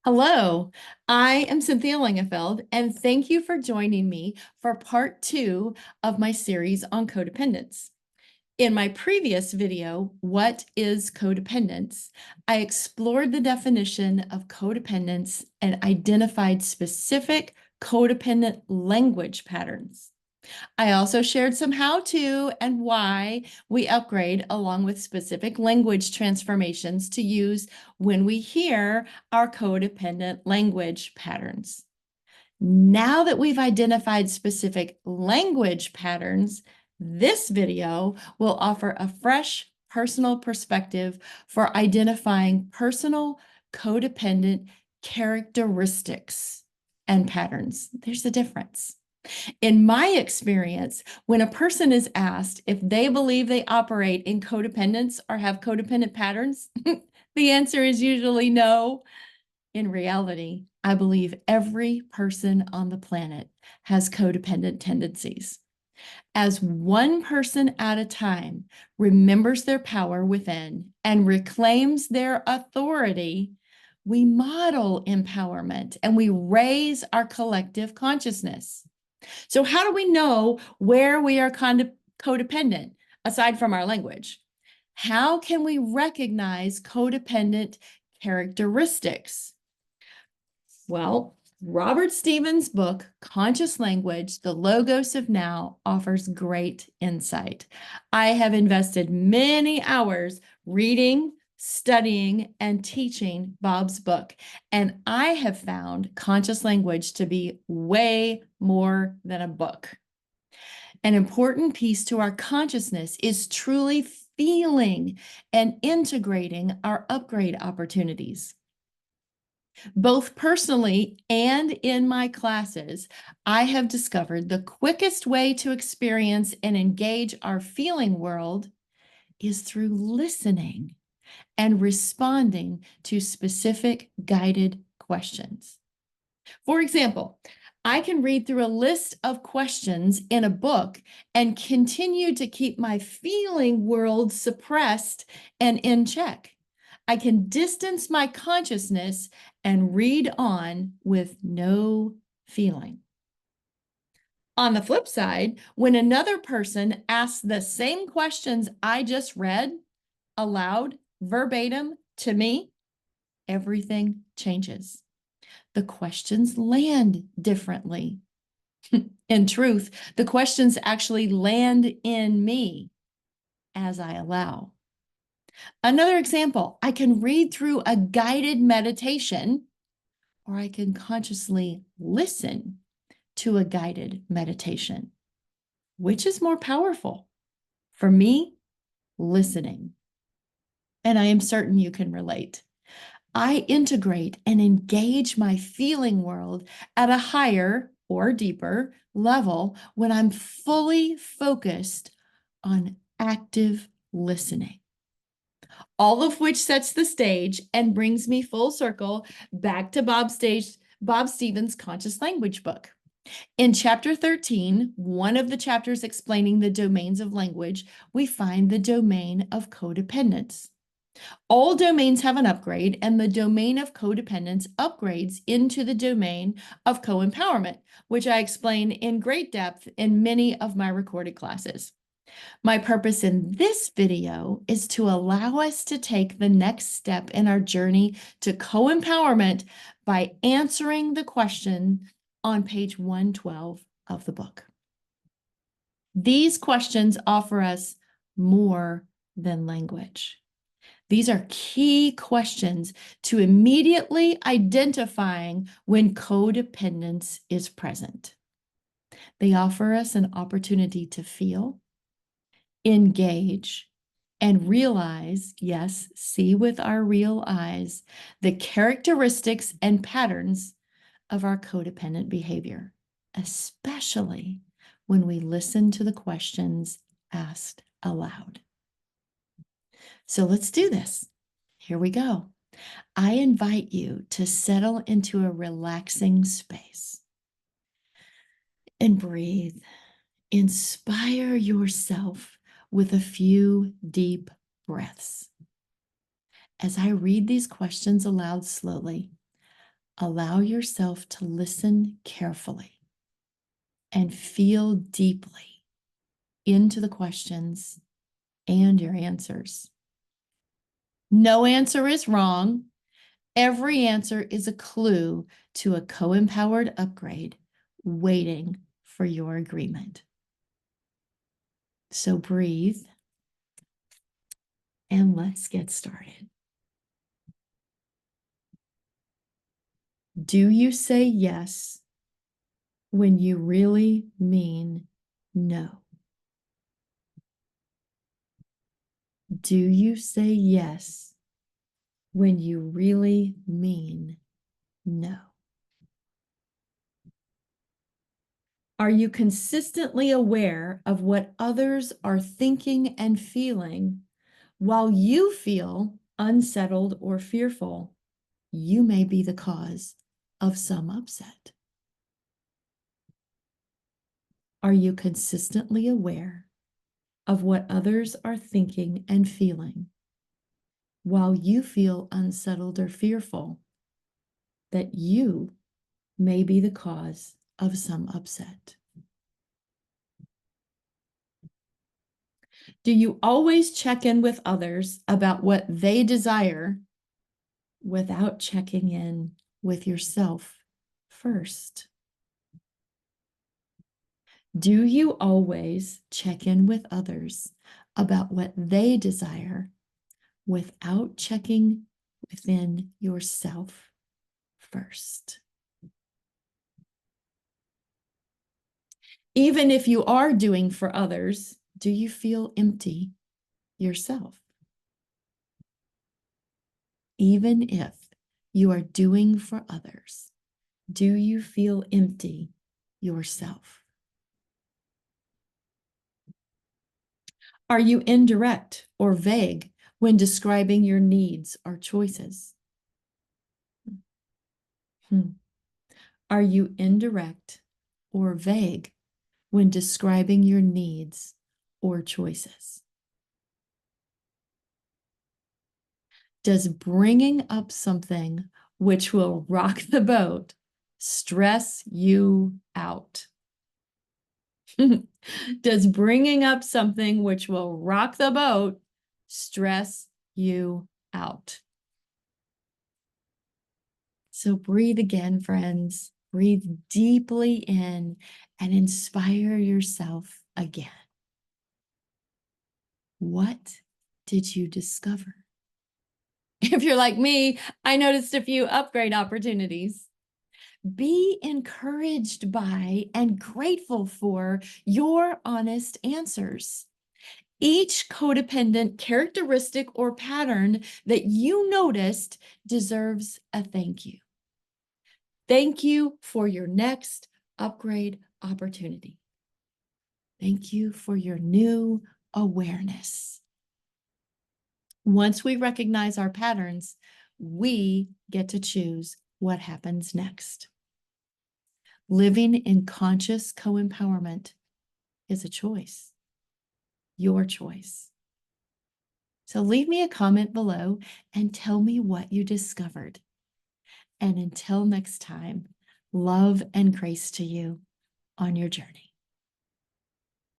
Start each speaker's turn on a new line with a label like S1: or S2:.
S1: Hello, I am Cynthia Lengefeld, and thank you for joining me for part 2 of my series on codependence. In my previous video, What is Codependence?, I explored the definition of codependence and identified specific codependent language patterns. I also shared some how-to and why we upgrade, along with specific language transformations to use when we hear our codependent language patterns. Now that we've identified specific language patterns, this video will offer a fresh personal perspective for identifying personal codependent characteristics and patterns. There's a difference. In my experience, when a person is asked if they believe they operate in codependence or have codependent patterns, the answer is usually no. In reality, I believe every person on the planet has codependent tendencies. As one person at a time remembers their power within and reclaims their authority, we model empowerment and we raise our collective consciousness. So how do we know where we are codependent, aside from our language? How can we recognize codependent characteristics? Well, Robert Stevens' book, Conscious Language, The Logos of Now, offers great insight. I have invested many hours reading, studying, and teaching Bob's book, and I have found Conscious Language to be way more than a book. An important piece to our consciousness is truly feeling and integrating our upgrade opportunities. Both personally and in my classes, I have discovered the quickest way to experience and engage our feeling world is through listening and responding to specific guided questions. For example, I can read through a list of questions in a book and continue to keep my feeling world suppressed and in check. I can distance my consciousness and read on with no feeling. On the flip side, when another person asks the same questions I just read aloud, verbatim to me, everything changes. The questions land differently. In truth, the questions actually land in me as I allow. Another example, I can read through a guided meditation, or I can consciously listen to a guided meditation. Which is more powerful? For me, listening. And I am certain you can relate. I integrate and engage my feeling world at a higher or deeper level when I'm fully focused on active listening. All of which sets the stage and brings me full circle back to Bob Stevens' Conscious Language book. In chapter 13, one of the chapters explaining the domains of language, we find the domain of codependence. All domains have an upgrade, and the domain of codependence upgrades into the domain of co-empowerment, which I explain in great depth in many of my recorded classes. My purpose in this video is to allow us to take the next step in our journey to co-empowerment by answering the question on page 112 of the book. These questions offer us more than language. These are key questions to immediately identifying when codependence is present. They offer us an opportunity to feel, engage, and realize, yes, see with our real eyes, the characteristics and patterns of our codependent behavior, especially when we listen to the questions asked aloud. So let's do this. Here we go. I invite you to settle into a relaxing space and breathe. Inspire yourself with a few deep breaths. As I read these questions aloud slowly, Allow yourself to listen carefully and feel deeply into the questions and your answers. No answer is wrong. Every answer is a clue to a co-empowered upgrade waiting for your agreement. So breathe and let's get started. Do you say yes when you really mean no? Do you say yes when you really mean no? Are you consistently aware of what others are thinking and feeling while you feel unsettled or fearful? You may be the cause of some upset. Are you consistently aware of what others are thinking and feeling while you feel unsettled or fearful that you may be the cause of some upset? Do you always check in with others about what they desire without checking in with yourself first? Do you always check in with others about what they desire without checking within yourself first? Even if you are doing for others, do you feel empty yourself? Even if you are doing for others, do you feel empty yourself? Are you indirect or vague when describing your needs or choices? Are you indirect or vague when describing your needs or choices? Does bringing up something which will rock the boat stress you out? Does bringing up something which will rock the boat stress you out? So breathe again, friends. Breathe deeply in and inspire yourself again. What did you discover? If you're like me, I noticed a few upgrade opportunities. Be encouraged by and grateful for your honest answers. Each codependent characteristic or pattern that you noticed deserves a thank you. Thank you for your next upgrade opportunity. Thank you for your new awareness. Once we recognize our patterns, we get to choose what happens next. Living in conscious co-empowerment is a choice, your choice. So leave me a comment below and tell me what you discovered. And until next time, love and grace to you on your journey.